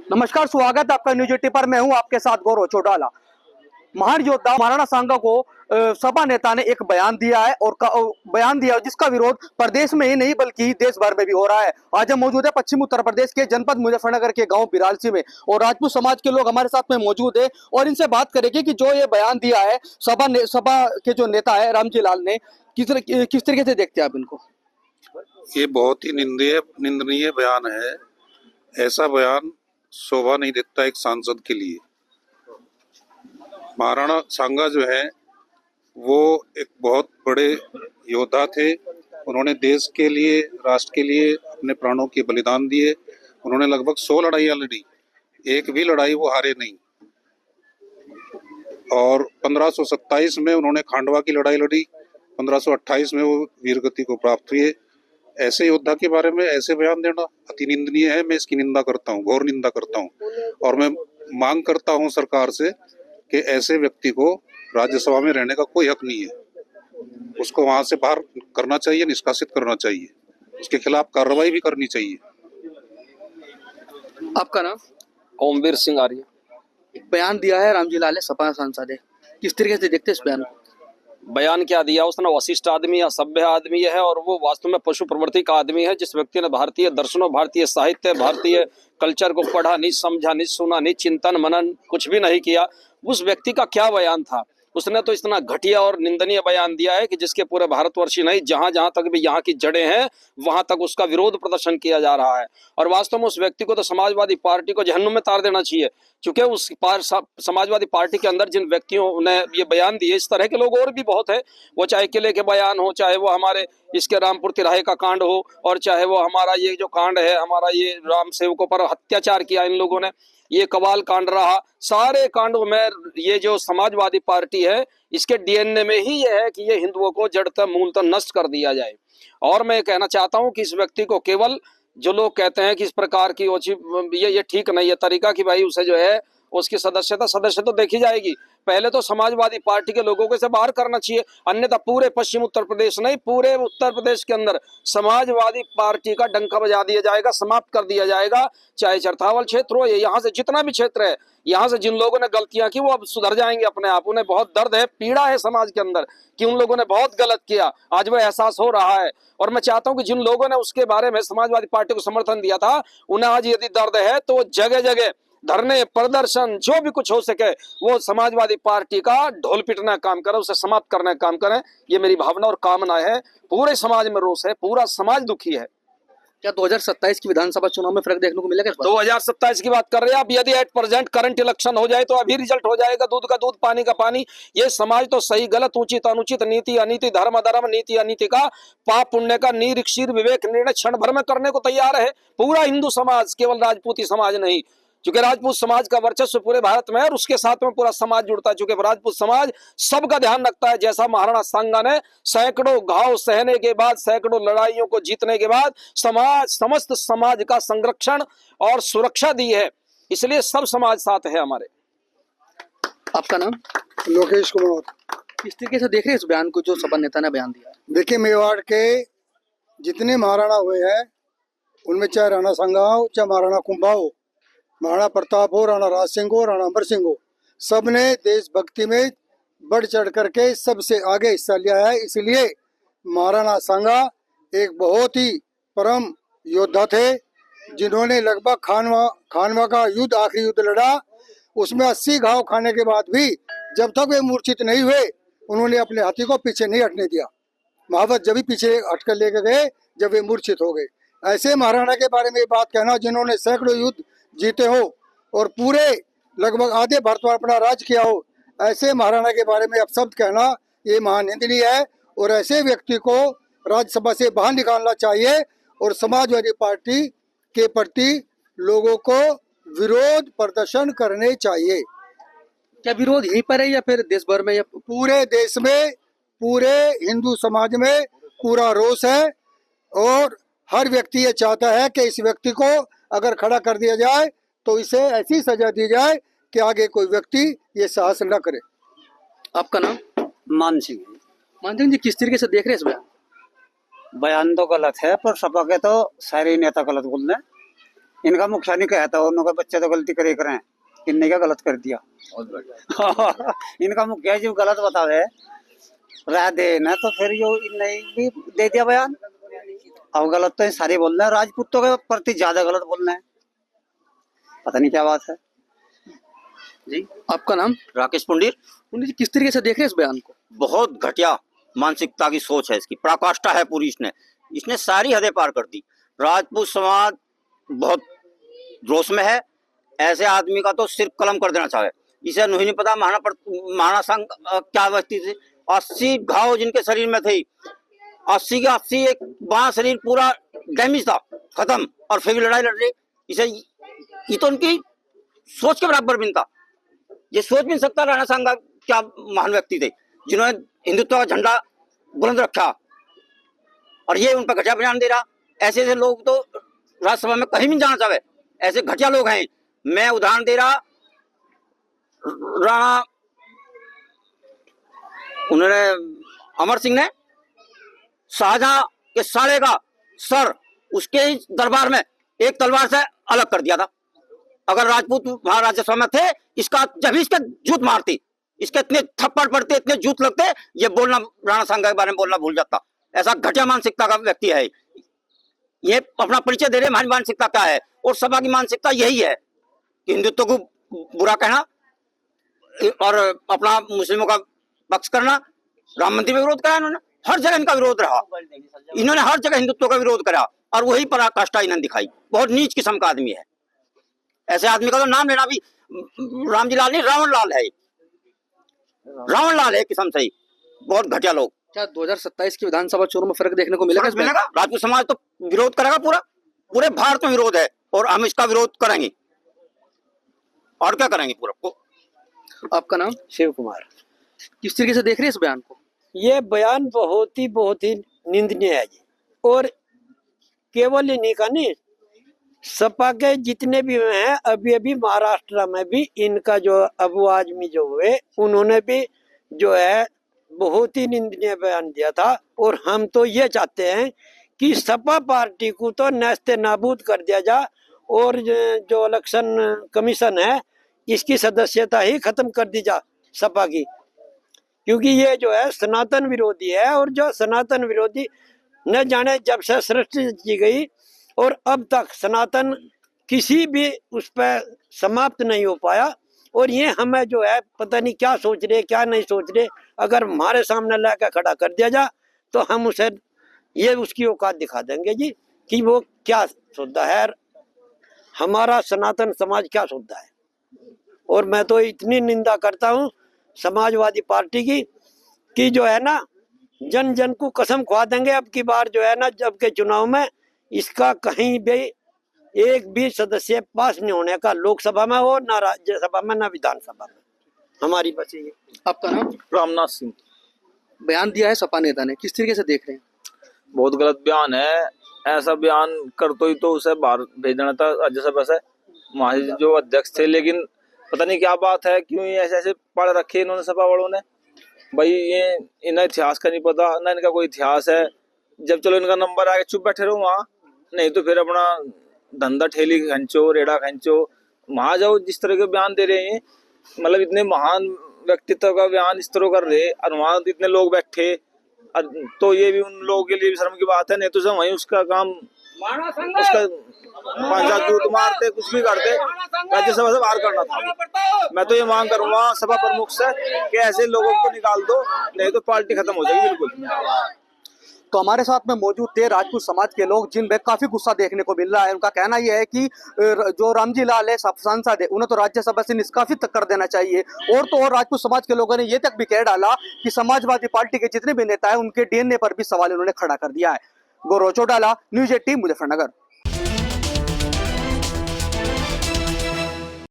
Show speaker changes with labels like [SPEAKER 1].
[SPEAKER 1] नमस्कार, स्वागत है आपका न्यूज 80 पर। मैं हूं आपके साथ गौरव चौटाला। महान योद्धा महाराणा सांगा को सपा नेता ने एक बयान दिया है और बयान दिया जिसका विरोध प्रदेश में ही नहीं बल्कि देश भर में भी हो रहा है। आज हम मौजूद है पश्चिम उत्तर प्रदेश के जनपद मुजफ्फरनगर के गांव बिरालसी में और राजपूत समाज के लोग हमारे साथ में मौजूद है और इनसे बात करेंगे कि जो ये बयान दिया है सपा के जो नेता है रामजी लाल ने, किस तरीके से देखते हैं आप इनको?
[SPEAKER 2] ये बहुत ही निंदनीय बयान है। ऐसा बयान शोभा नहीं देता एक सांसद के लिए। महाराणा सांगा जो है वो एक बहुत बड़े योद्धा थे। उन्होंने देश के लिए, राष्ट्र के लिए अपने प्राणों के बलिदान दिए। उन्होंने लगभग 100 लड़ाइयाँ लड़ी, एक भी लड़ाई वो हारे नहीं। और 1527 में उन्होंने खांडवा की लड़ाई लड़ी, 1528 में वो वीरगति को प्राप्त हुए। ऐसे योद्धा के बारे में ऐसे बयान देना अति निंदनीय है। मैं इसकी निंदा करता हूँ, घोर निंदा करता हूँ और मैं मांग करता हूँ सरकार से कि ऐसे व्यक्ति को राज्यसभा में रहने का कोई हक नहीं है। उसको वहां से बाहर करना चाहिए, निष्कासित करना चाहिए, उसके खिलाफ कार्रवाई भी करनी चाहिए।
[SPEAKER 1] आपका नाम?
[SPEAKER 3] ओमवीर सिंह आर्य।
[SPEAKER 1] एक बयान दिया है रामजी लाल ने, सपा सांसद है, किस तरीके से देखते हैं इस बयान को?
[SPEAKER 3] बयान क्या दिया उसने? वशिष्ठ आदमी या सभ्य आदमी है और वो वास्तव में पशु प्रवृत्ति का आदमी है। जिस व्यक्ति ने भारतीय दर्शनों, भारतीय साहित्य, भारतीय कल्चर को पढ़ा नहीं, समझा नहीं, सुना नहीं, चिंतन मनन कुछ भी नहीं किया, उस व्यक्ति का क्या बयान था? उसने तो इतना घटिया और निंदनीय बयान दिया है कि जिसके पूरे भारतवर्ष ही नहीं, जहां जहां तक भी यहाँ की जड़ें हैं वहां तक उसका विरोध प्रदर्शन किया जा रहा है। और वास्तव में उस व्यक्ति को तो समाजवादी पार्टी को जहन्नुम में तार देना चाहिए, क्योंकि उस समाजवादी पार्टी के अंदर जिन व्यक्तियों ने ये बयान दिए, इस तरह के लोग और भी बहुत है। वो चाहे किले के बयान हो, चाहे वो हमारे इसके रामपुर तिराहे का कांड हो, और चाहे वो हमारा ये जो कांड है, हमारा ये राम सेवकों पर अत्याचार किया इन लोगों ने, ये कबाल कांड रहा। सारे कांडों में ये जो समाजवादी पार्टी है, इसके डीएनए में ही ये है कि ये हिंदुओं को जड़ता मूलतः नष्ट कर दिया जाए। और मैं कहना चाहता हूं कि इस व्यक्ति को केवल जो लोग कहते हैं कि इस प्रकार की ये ठीक नहीं है तरीका कि भाई उसे जो है उसकी सदस्यता देखी जाएगी। पहले तो समाजवादी पार्टी के लोगों को इसे बाहर करना चाहिए, अन्यथा पूरे पश्चिम उत्तर प्रदेश नहीं, पूरे उत्तर प्रदेश के अंदर समाजवादी पार्टी का डंका बजा दिया जाएगा, समाप्त कर दिया जाएगा। चाहे चरथावल क्षेत्र हो या यहाँ से जितना भी क्षेत्र है, यहाँ से जिन लोगों ने गलतियां की वो अब सुधर जाएंगे अपने आप। उन्हें बहुत दर्द है, पीड़ा है समाज के अंदर कि उन लोगों ने बहुत गलत किया, आज वो एहसास हो रहा है। और मैं चाहता हूं कि जिन लोगों ने उसके बारे में समाजवादी पार्टी को समर्थन दिया था, उन्हें आज यदि दर्द है तो जगह जगह धरने, प्रदर्शन, जो भी कुछ हो सके वो समाजवादी पार्टी का ढोल पीटने का काम करें, उसे समाप्त करने का काम करें। ये मेरी भावना और कामना है। पूरे समाज में रोष है, पूरा समाज दुखी है।
[SPEAKER 1] क्या 2027 की विधानसभा चुनाव में फर्क देखने को मिलेगा?
[SPEAKER 3] 2027 की बात कर रहे हैं आप? यदि एट प्रेजेंट करंट इलेक्शन हो जाए तो अभी रिजल्ट हो जाएगा, दूध का दूध पानी का पानी। ये समाज तो सही गलत, उचित अनुचित, नीति अनीति, धर्म अधर्म, नीति अनीति का, पाप पुण्य का निरीक्षित विवेक निर्णय क्षण भर में करने को तैयार है पूरा हिंदू समाज, केवल राजपूती समाज नहीं। क्योंकि राजपूत समाज का वर्चस्व पूरे भारत में है और उसके साथ में पूरा समाज जुड़ता है। चूंकि राजपूत समाज सबका ध्यान रखता है। जैसा महाराणा सांगा ने सैकड़ों घाव सहने के बाद, सैकड़ों लड़ाइयों को जीतने के बाद समस्त समाज का संरक्षण और सुरक्षा दी है, इसलिए सब समाज साथ है हमारे।
[SPEAKER 1] आपका नाम?
[SPEAKER 4] लोकेश कुमार।
[SPEAKER 1] किस तरीके से देख रहे हैं इस बयान को जो सपा नेता ने बयान दिया?
[SPEAKER 4] देखिए, मेवाड़ के जितने महाराणा हुए हैं उनमें चाहे राणा सांगा हो, चाहे महाराणा कुंभा हो, महाराणा प्रताप हो, राणा राज सिंह हो, राणा अमर सिंह हो, सब ने देशभक्ति में बढ़ चढ़ करके सबसे आगे हिस्सा लिया है। इसलिए महाराणा सांगा एक बहुत ही परम योद्धा थे, जिन्होंने लगभग खानवा का युद्ध, आखिरी युद्ध लड़ा। उसमें 80 घाव खाने के बाद भी जब तक वे मूर्छित नहीं हुए, उन्होंने अपने हाथी को पीछे नहीं हटने दिया। महावत जब भी पीछे हटकर लेके गए जब वे मूर्छित हो गए। ऐसे महाराणा के बारे में बात कहना जिन्होंने सैकड़ों युद्ध जीते हो और पूरे लगभग आधे भारत पर अपना राज किया हो, ऐसे महाराणा के बारे में अपशब्द कहना ये महानिंदनीय है। और ऐसे व्यक्ति को राज्यसभा से बाहर निकालना चाहिए और समाजवादी पार्टी के प्रति लोगों को विरोध प्रदर्शन करने चाहिए।
[SPEAKER 1] क्या विरोध यहीं पर है या फिर देश भर में या
[SPEAKER 4] पूरे देश में, पूरे हिंदू समाज में पूरा रोष है और हर व्यक्ति ये चाहता है कि इस व्यक्ति को अगर खड़ा कर दिया जाए तो इसे ऐसी सजा दी जाए कि आगे कोई व्यक्ति ये साहस न करे।
[SPEAKER 1] आपका नाम?
[SPEAKER 5] मान सिंह।
[SPEAKER 1] मान सिंह जी, किस तरीके से देख रहे हैं इस बयान?
[SPEAKER 5] बयान तो गलत है, पर सपा के तो सारे नेता गलत बोल रहे हैं। इनका मुखिया नहीं कहता, उनका बच्चे तो गलती करे करें, इनने क्या गलत कर दिया। इनका मुखिया जो गलत बतावे राय दे ना, तो फिर यो इनने भी दे दिया बयान। अब गलत तो ये सारे बोल रहे हैं, राजपूतों के प्रति ज्यादा गलत बोल रहे हैं, पता नहीं क्या बात है।
[SPEAKER 1] जी, आपका नाम?
[SPEAKER 6] राकेश पुंडीर।
[SPEAKER 1] उन्हें किस तरीके से देख रहे हैं इस बयान को?
[SPEAKER 6] बहुत घटिया मानसिकता की सोच है इसकी, पराकाष्ठा है पूरी। इसने सारी हदें पार कर दी। राजपूत समाज बहुत रोष में है। ऐसे आदमी का तो सिर कलम कर देना चाहिए। इसे नहीं पता महाराणा संघ क्या व्यक्ति थी। 80 घाव जिनके शरीर में थे, 80 के 80 एक बाँ शरीर पूरा डैमेज था, खत्म, और फिर भी लड़ाई लड़ रही। इसे ये तो उनकी सोच के बराबर भी नहीं था। ये सोच भी नहीं सकता राणा संघ क्या महान व्यक्ति थे जिन्होंने हिंदुत्व का झंडा बुलंद रखा, और ये उन पर घटिया बयान दे रहा। ऐसे ऐसे लोग तो राज्यसभा में कहीं भी जाना चाहे, ऐसे घटिया लोग हैं। मैं उदाहरण दे रहा, राणा उन्होंने अमर सिंह ने शाहजहां के साले का सर उसके ही दरबार में एक तलवार से अलग कर दिया था। अगर राजपूत वहां राज्यसभा में थे, इसका जब इसके जूत मारती, इसके इतने थप्पड़ पड़ते, इतने जूत लगते, ये बोलना राणा संघ के बारे में बोलना भूल जाता। ऐसा घटिया मानसिकता का व्यक्ति है। ये अपना परिचय दे रहे हमारी मानसिकता क्या है, और सभा की मानसिकता यही है कि हिंदुत्व को बुरा कहना और अपना मुस्लिमों का पक्ष करना। राम मंदिर में विरोध करा इन्होंने, हर जगह इनका विरोध रहा। इन्होंने हर जगह हिंदुत्व का विरोध करा, और वही पराकाष्ठा इन्होंने दिखाई। बहुत नीच किस्म का आदमी है। ऐसे आदमी का तो नाम लेना भी, रामजी लाल नहीं, रावण लाल है। रावण लाल है किस्म से ही। बहुत घटिया लोग।
[SPEAKER 1] क्या 2027 की विधानसभा चुनाव में फर्क देखने को मिलेगा?
[SPEAKER 6] मिलेगा। राजपूत समाज तो विरोध करेगा, पूरे भारत में विरोध है, और हम इसका विरोध करेंगे। और क्या करेंगे पूरा को।
[SPEAKER 1] आपका नाम?
[SPEAKER 7] शिव कुमार।
[SPEAKER 1] किस तरीके से देख रहे हैं इस बयान को?
[SPEAKER 7] ये बयान बहुत ही निंदनीय है जी। और केवल इन्हीं का नहीं, सपा के जितने भी हैं, अभी महाराष्ट्र में भी इनका जो अबू आजमी जो हुए, उन्होंने भी जो है बहुत ही निंदनीय बयान दिया था। और हम तो ये चाहते हैं कि सपा पार्टी को तो नेस्ते नाबूद कर दिया जाए, और जो इलेक्शन कमीशन है इसकी सदस्यता ही खत्म कर दी जा सपा की, क्योंकि ये जो है सनातन विरोधी है। और जो सनातन विरोधी न जाने जब से सृष्टि की गई और अब तक सनातन किसी भी उस पर समाप्त नहीं हो पाया। और ये हमें जो है पता नहीं क्या सोच रहे क्या नहीं सोच रहे। अगर हमारे सामने लाकर खड़ा कर दिया जा तो हम उसे ये उसकी औकात दिखा देंगे जी कि वो क्या सोचता है, हमारा सनातन समाज क्या सोचता है। और मैं तो इतनी निंदा करता हूँ समाजवादी पार्टी की कि जो है ना, जन जन को कसम खवा देंगे अब की बार जो है ना, जब के चुनाव में इसका कहीं भी एक भी सदस्य पास नहीं होने का, लोकसभा में हो ना राज्यसभा में ना विधानसभा में। हमारी बस ये।
[SPEAKER 1] आपका नाम?
[SPEAKER 8] रामनाथ सिंह।
[SPEAKER 1] बयान दिया है सपा नेता ने, किस तरीके से देख रहे हैं?
[SPEAKER 8] बहुत गलत बयान है। ऐसा बयान कर तो उसे बाहर भेज देना था राज्यसभा से, वहाँ जो अध्यक्ष थे। लेकिन पता नहीं क्या बात है, क्यों ये ऐसे ऐसे पढ़ रखे इन्होंने सपा वालों ने। भाई ये इन्हें इतिहास का नहीं पता ना, इनका कोई इतिहास है। जब चलो इनका नंबर आके चुप बैठे रहो वहाँ, नहीं तो फिर अपना धंधा ठेली खंचो, रेड़ा खंचो, वहां जाओ। जिस तरह के बयान दे रहे हैं, मतलब इतने महान व्यक्तित्व का बयान इस तरह कर रहे, और वहां इतने लोग बैठे, तो ये भी उन लोगों के लिए भी शर्म की बात है। नहीं तो सब वहीं उसका काम, उसका 5 जूत मारते, कुछ भी करते, राज्यसभा से बाहर करना था। मैं तो ये मांग करूंगा सभा प्रमुख से कि ऐसे लोगों को निकाल दो, नहीं तो पार्टी खत्म हो जाएगी बिल्कुल।
[SPEAKER 1] तो हमारे साथ में मौजूद थे राजपूत समाज के लोग, जिनमें काफी गुस्सा देखने को मिल रहा है। उनका कहना यह है कि जो रामजी लाल है सांसद है, उन्हें तो राज्यसभा से निष्कासित कर देना चाहिए। और तो और राजपूत समाज के लोगों ने ये तक भी कह डाला कि समाजवादी पार्टी के जितने भी नेता है उनके डीएनए पर भी सवाल उन्होंने खड़ा कर दिया है। गौरव चौटाला, न्यूज़ 18, मुजफ्फरनगर।